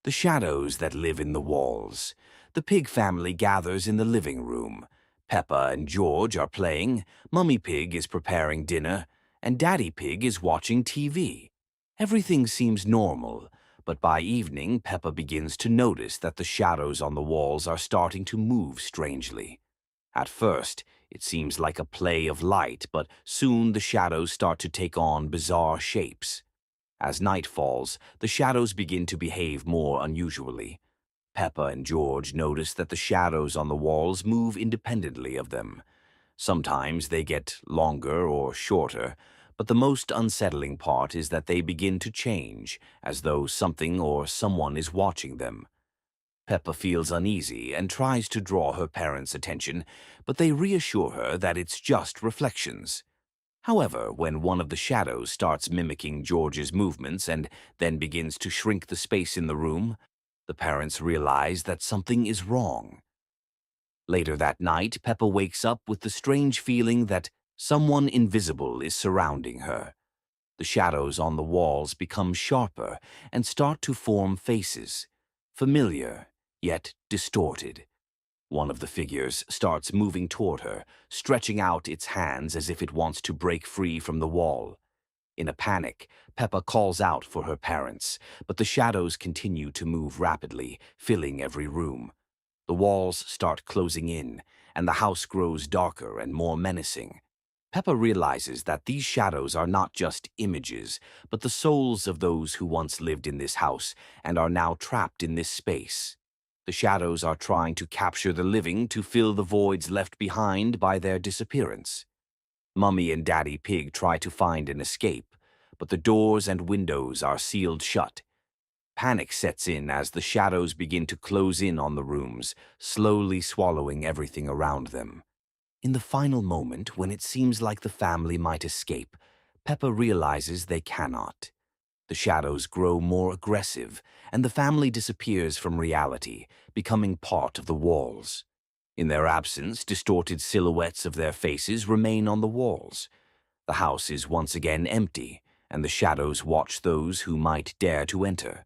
The shadows that live in the walls. The pig family gathers in the living room. Peppa and George are playing, Mummy Pig is preparing dinner, and Daddy Pig is watching TV. Everything seems normal, but by evening Peppa begins to notice that the shadows on the walls are starting to move strangely. At first, it seems like a play of light, but soon the shadows start to take on bizarre shapes. As night falls, the shadows begin to behave more unusually. Peppa and George notice that the shadows on the walls move independently of them. Sometimes they get longer or shorter, but the most unsettling part is that they begin to change, as though something or someone is watching them. Peppa feels uneasy and tries to draw her parents' attention, but they reassure her that it's just reflections. However, when one of the shadows starts mimicking George's movements and then begins to shrink the space in the room, the parents realize that something is wrong. Later that night, Peppa wakes up with the strange feeling that someone invisible is surrounding her. The shadows on the walls become sharper and start to form faces, familiar yet distorted. One of the figures starts moving toward her, stretching out its hands as if it wants to break free from the wall. In a panic, Peppa calls out for her parents, but the shadows continue to move rapidly, filling every room. The walls start closing in, and the house grows darker and more menacing. Peppa realizes that these shadows are not just images, but the souls of those who once lived in this house and are now trapped in this space. The shadows are trying to capture the living to fill the voids left behind by their disappearance. Mummy and Daddy Pig try to find an escape, but the doors and windows are sealed shut. Panic sets in as the shadows begin to close in on the rooms, slowly swallowing everything around them. In the final moment, when it seems like the family might escape, Peppa realizes they cannot. The shadows grow more aggressive, and the family disappears from reality, becoming part of the walls. In their absence, distorted silhouettes of their faces remain on the walls. The house is once again empty, and the shadows watch those who might dare to enter.